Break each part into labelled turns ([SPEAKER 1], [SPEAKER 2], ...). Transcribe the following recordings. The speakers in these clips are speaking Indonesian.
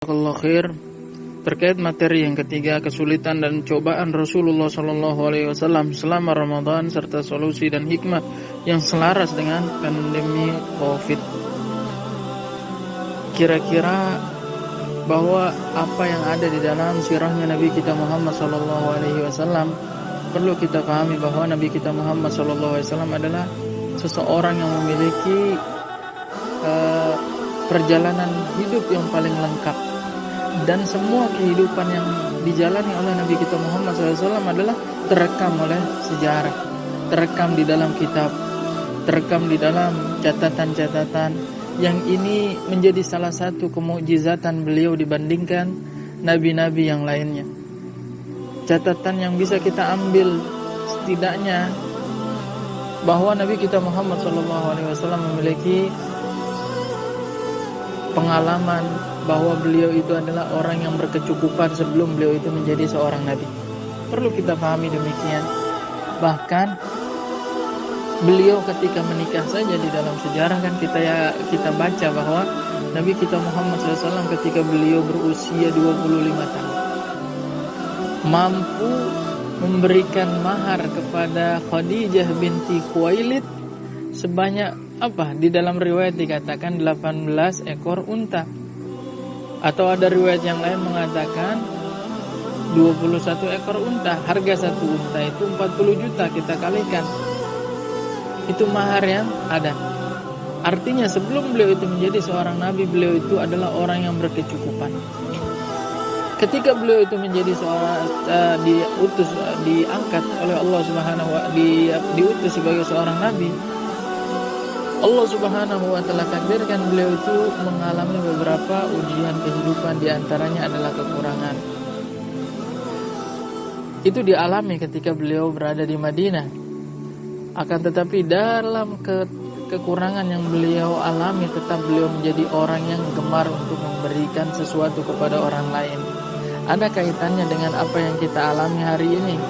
[SPEAKER 1] Jazakallahu khair. Terkait materi yang ketiga, kesulitan dan cobaan Rasulullah SAW selama Ramadan serta solusi dan hikmah yang selaras dengan pandemi COVID. Kira-kira bahwa apa yang ada di dalam sirahnya Nabi kita Muhammad SAW, perlu kita pahami bahwa Nabi kita Muhammad SAW adalah seseorang yang memiliki perjalanan hidup yang paling lengkap. Dan semua kehidupan yang dijalani oleh Nabi kita Muhammad SAW adalah terekam oleh sejarah, terekam di dalam kitab, terekam di dalam catatan-catatan. Yang ini menjadi salah satu kemukjizatan beliau dibandingkan nabi-nabi yang lainnya. Catatan yang bisa kita ambil setidaknya bahwa Nabi kita Muhammad SAW memiliki pengalaman bahwa beliau itu adalah orang yang berkecukupan sebelum beliau itu menjadi seorang nabi. Perlu kita pahami demikian. Bahkan beliau ketika menikah saja di dalam sejarah kan kita baca bahwa Nabi kita Muhammad SAW ketika beliau berusia 25 tahun mampu memberikan mahar kepada Khadijah binti Khuwailid sebanyak di dalam riwayat dikatakan 18 ekor unta. Atau ada riwayat yang lain mengatakan 21 ekor unta. Harga satu unta itu 40 juta, kita kalikan. Itu mahar yang ada. Artinya sebelum beliau itu menjadi seorang nabi, beliau itu adalah orang yang berkecukupan. Ketika beliau itu menjadi seorang diangkat oleh Allah Subhanahu wa diutus sebagai seorang nabi, Allah Subhanahu wa ta'ala takdirkan beliau itu mengalami beberapa ujian kehidupan, di antaranya adalah kekurangan. Itu dialami ketika beliau berada di Madinah. Akan tetapi dalam kekurangan yang beliau alami, tetap beliau menjadi orang yang gemar untuk memberikan sesuatu kepada orang lain. Ada kaitannya dengan apa yang kita alami hari ini,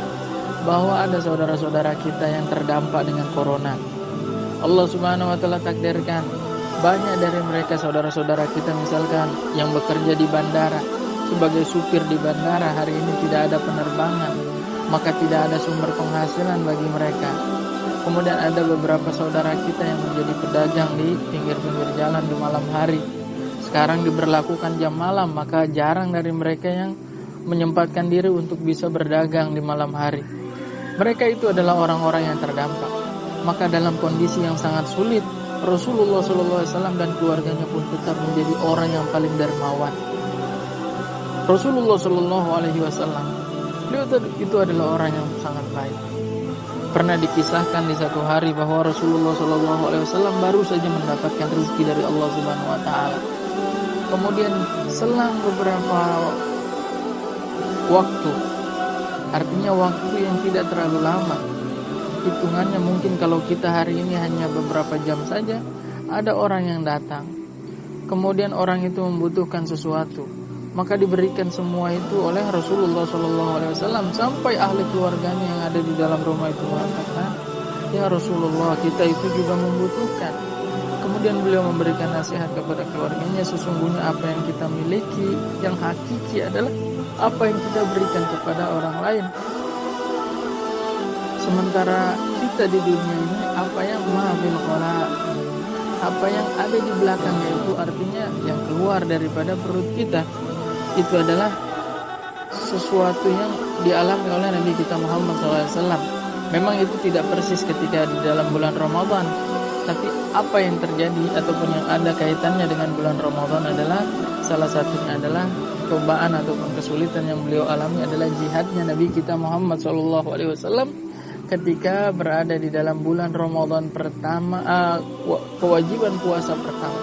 [SPEAKER 1] bahwa ada saudara-saudara kita yang terdampak dengan corona. Allah Subhanahu wa ta'ala takdirkan banyak dari mereka saudara-saudara kita misalkan yang bekerja di bandara sebagai supir di bandara, hari ini tidak ada penerbangan, maka tidak ada sumber penghasilan bagi mereka. Kemudian ada beberapa saudara kita yang menjadi pedagang di pinggir-pinggir jalan di malam hari. Sekarang diberlakukan jam malam, maka jarang dari mereka yang menyempatkan diri untuk bisa berdagang di malam hari. Mereka itu adalah orang-orang yang terdampak. Maka dalam kondisi yang sangat sulit, Rasulullah SAW dan keluarganya pun tetap menjadi orang yang paling dermawan. Rasulullah SAW, beliau itu adalah orang yang sangat baik. Pernah dikisahkan di satu hari bahwa Rasulullah SAW baru saja mendapatkan rezeki dari Allah Subhanahu wa ta'ala. Kemudian selang beberapa waktu, artinya waktu yang tidak terlalu lama, hitungannya mungkin kalau kita hari ini hanya beberapa jam saja, ada orang yang datang. Kemudian orang itu membutuhkan sesuatu, maka diberikan semua itu oleh Rasulullah SAW. Sampai ahli keluarganya yang ada di dalam rumah itu mengatakan, "Ya Rasulullah, kita itu juga membutuhkan." Kemudian beliau memberikan nasihat kepada keluarganya, sesungguhnya apa yang kita miliki yang hakiki adalah apa yang kita berikan kepada orang lain. Sementara kita di dunia ini, apa yang mahfil khala, apa yang ada di belakangnya itu, artinya yang keluar daripada perut kita, itu adalah sesuatu yang dialami oleh Nabi kita Muhammad SAW. Memang itu tidak persis ketika di dalam bulan Ramadan, tapi apa yang terjadi ataupun yang ada kaitannya dengan bulan Ramadan adalah salah satunya adalah cobaan ataupun kesulitan yang beliau alami adalah jihadnya Nabi kita Muhammad SAW ketika berada di dalam bulan Ramadan pertama, kewajiban puasa pertama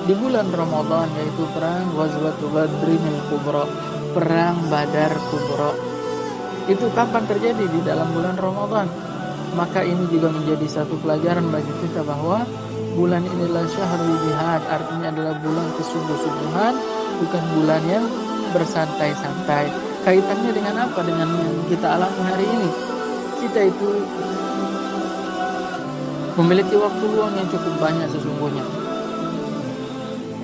[SPEAKER 1] di bulan Ramadan, yaitu perang Ghazwatul Badrinil Kubra, perang Badar Kubra. Itu kapan terjadi? Di dalam bulan Ramadan. Maka ini juga menjadi satu pelajaran bagi kita bahwa bulan inilah syahrul jihad, artinya adalah bulan kesungguh-sungguhan, bukan bulan yang bersantai-santai. Kaitannya dengan apa? Dengan yang kita alami hari ini. Kita itu memiliki waktu luang yang cukup banyak sesungguhnya.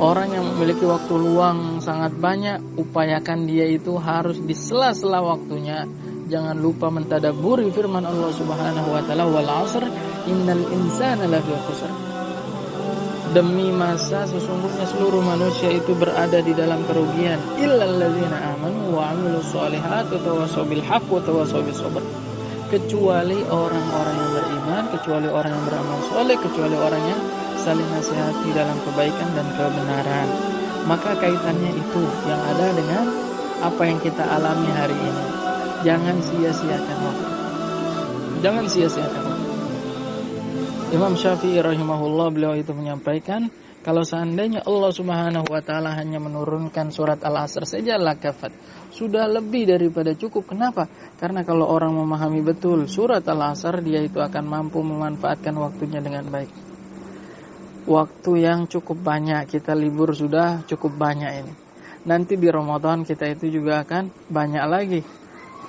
[SPEAKER 1] Orang yang memiliki waktu luang sangat banyak, upayakan dia itu harus di sela-sela waktunya. Jangan lupa mentadabburi firman Allah Subhanahu wa taala, wal 'asr innal insana lafi khusr. Demi masa sesungguhnya seluruh manusia itu berada di dalam kerugian, illal ladzina amanu wa 'amilus shalihat wa tawassaw bil haqq wa tawassaw bis sabr. Kecuali orang-orang yang beriman, kecuali orang yang beramal soleh, kecuali orang yang saling nasihati dalam kebaikan dan kebenaran. Maka kaitannya itu yang ada dengan apa yang kita alami hari ini. Jangan sia-siakan waktu. Jangan sia-siakan waktu. Imam Syafi'i rahimahullah, beliau itu menyampaikan, kalau seandainya Allah Subhanahu wa taala hanya menurunkan surat Al-Asr saja lakafat, sudah lebih daripada cukup. Kenapa? Karena kalau orang memahami betul surat Al-Asr, dia itu akan mampu memanfaatkan waktunya dengan baik. Waktu yang cukup banyak, kita libur sudah cukup banyak ini. Nanti di Ramadan kita itu juga akan banyak lagi.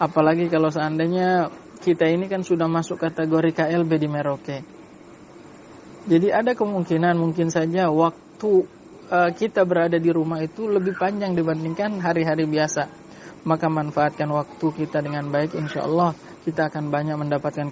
[SPEAKER 1] Apalagi kalau seandainya kita ini kan sudah masuk kategori KLB di Merauke. Jadi ada kemungkinan mungkin saja waktu kita berada di rumah itu lebih panjang dibandingkan hari-hari biasa. Maka manfaatkan waktu kita dengan baik, insya Allah kita akan banyak mendapatkan